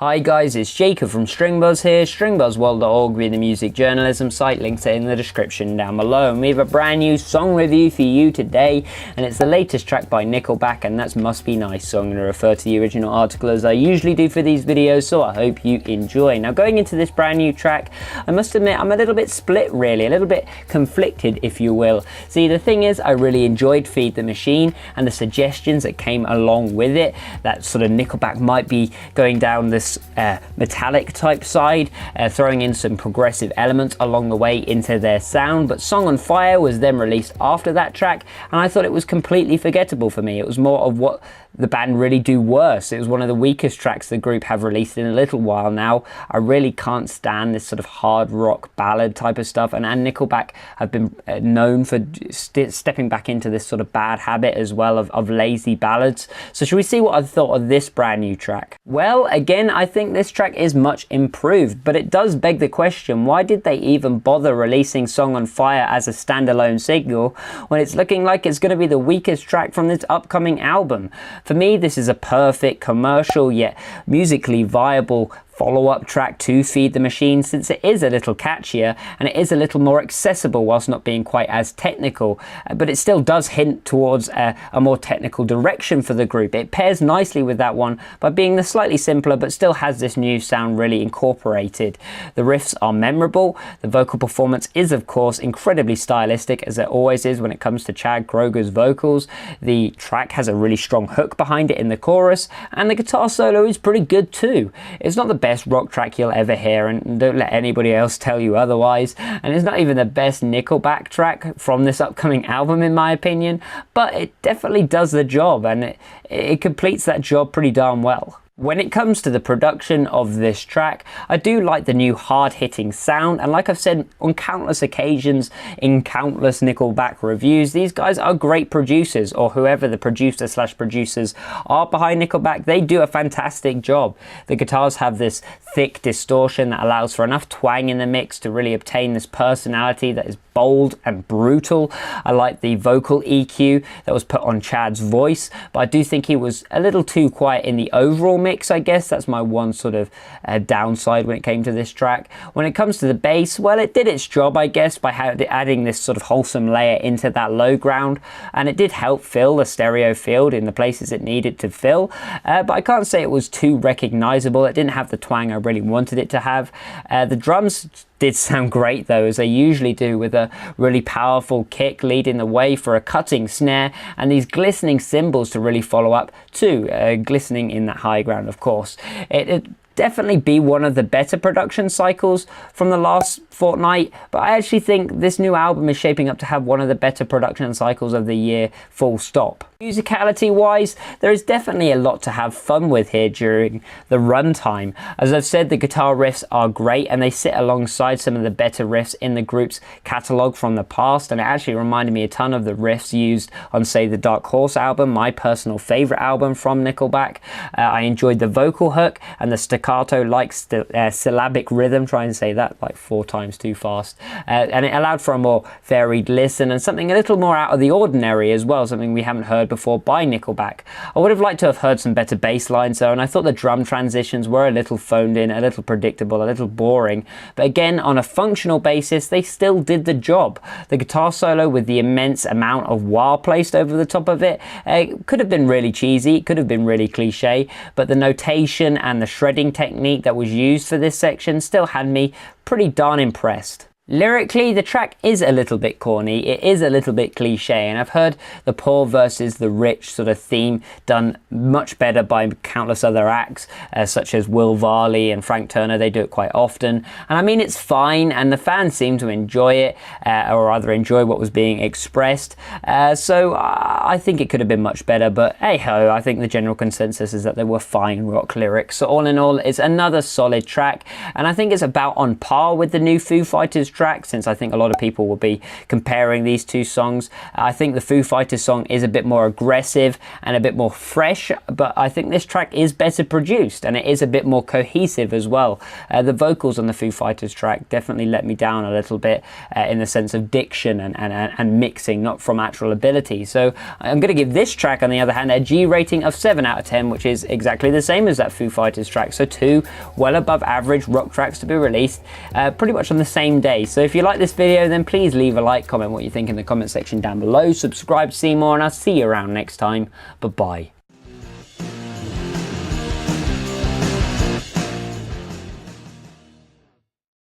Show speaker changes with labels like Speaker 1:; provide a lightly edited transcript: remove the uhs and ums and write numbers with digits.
Speaker 1: Hi guys, it's Jacob from StringBuzz here, stringbuzzworld.org being the music journalism site, links in the description down below. And we have a brand new song review for you today, and it's the latest track by Nickelback, and that's Must Be Nice. So I'm going to refer to the original article as I usually do for these videos, so I hope you enjoy. Now going into this brand new track, I must admit I'm a little bit split really, a little bit conflicted if you will. See, the thing is, I really enjoyed Feed the Machine and the suggestions that came along with it, that sort of Nickelback might be going down this metallic type side, throwing in some progressive elements along the way into their sound. But Song on Fire was then released after that track, and I thought it was completely forgettable for me. It was more of what the band really do worse. It was one of the weakest tracks the group have released in a little while now. I really can't stand this sort of hard rock ballad type of stuff, and Nickelback have been known for stepping back into this sort of bad habit as well of lazy ballads. So should we see what I thought of this brand new track? Well, again, I think this track is much improved, but it does beg the question, why did they even bother releasing Song on Fire as a standalone single when it's looking like it's going to be the weakest track from this upcoming album? For me, this is a perfect commercial yet musically viable follow-up track to Feed the Machine, since it is a little catchier and it is a little more accessible whilst not being quite as technical, but it still does hint towards a more technical direction for the group. It pairs nicely with that one by being the slightly simpler but still has this new sound really incorporated. The riffs are memorable, the vocal performance is of course incredibly stylistic, as it always is when it comes to Chad Kroeger's vocals. The track has a really strong hook behind it in the chorus, and the guitar solo is pretty good too. It's not the best rock track you'll ever hear, and don't let anybody else tell you otherwise, and it's not even the best Nickelback track from this upcoming album in my opinion, but it definitely does the job, and it completes that job pretty darn well. When it comes to the production of this track, I do like the new hard-hitting sound, and like I've said on countless occasions in countless Nickelback reviews, these guys are great producers, or whoever the producer/producers are behind Nickelback, they do a fantastic job. The guitars have this thick distortion that allows for enough twang in the mix to really obtain this personality that is bold and brutal. I like the vocal EQ that was put on Chad's voice, but I do think he was a little too quiet in the overall mix, I guess. That's my one sort of downside when it came to this track. When it comes to the bass, well, it did its job, I guess, by adding this sort of wholesome layer into that low ground, and it did help fill the stereo field in the places it needed to fill, but I can't say it was too recognizable. It didn't have the twang I really wanted it to have. The drums did sound great though, as they usually do, with a really powerful kick leading the way for a cutting snare, and these glistening cymbals to really follow up too, glistening in that high ground of course. It definitely be one of the better production cycles from the last fortnight, but I actually think this new album is shaping up to have one of the better production cycles of the year, full stop. Musicality wise, there is definitely a lot to have fun with here during the runtime. As I've said, the guitar riffs are great, and they sit alongside some of the better riffs in the group's catalogue from the past, and it actually reminded me a ton of the riffs used on, say, the Dark Horse album, my personal favourite album from Nickelback. I enjoyed the vocal hook and the staccato-like syllabic rhythm, try and say that like 4 times too fast, and it allowed for a more varied listen and something a little more out of the ordinary as well, something we haven't heard before by Nickelback. I would have liked to have heard some better bass lines though, and I thought the drum transitions were a little phoned in, a little predictable, a little boring, but again, on a functional basis, they still did the job. The guitar solo, with the immense amount of wah placed over the top of it, could have been really cheesy, it could have been really cliche, but the notation and the shredding technique that was used for this section still had me pretty darn impressed. Lyrically, the track is a little bit corny, it is a little bit cliche, and I've heard the poor versus the rich sort of theme done much better by countless other acts, such as Will Varley and Frank Turner. They do it quite often, and I mean, it's fine, and the fans seem to enjoy it, or rather enjoy what was being expressed, so I think it could have been much better, but hey-ho, I think the general consensus is that they were fine rock lyrics. So all in all, it's another solid track, and I think it's about on par with the new Foo Fighters track, since I think a lot of people will be comparing these two songs. I think the Foo Fighters song is a bit more aggressive and a bit more fresh, but I think this track is better produced and it is a bit more cohesive as well. The vocals on the Foo Fighters track definitely let me down a little bit in the sense of diction and mixing, not from actual ability. So I'm going to give this track, on the other hand, a G rating of 7 out of 10, which is exactly the same as that Foo Fighters track. So 2 well above average rock tracks to be released pretty much on the same day. So if you like this video, then please leave a like, comment what you think in the comment section down below, subscribe to see more, and I'll see you around next time. Bye bye.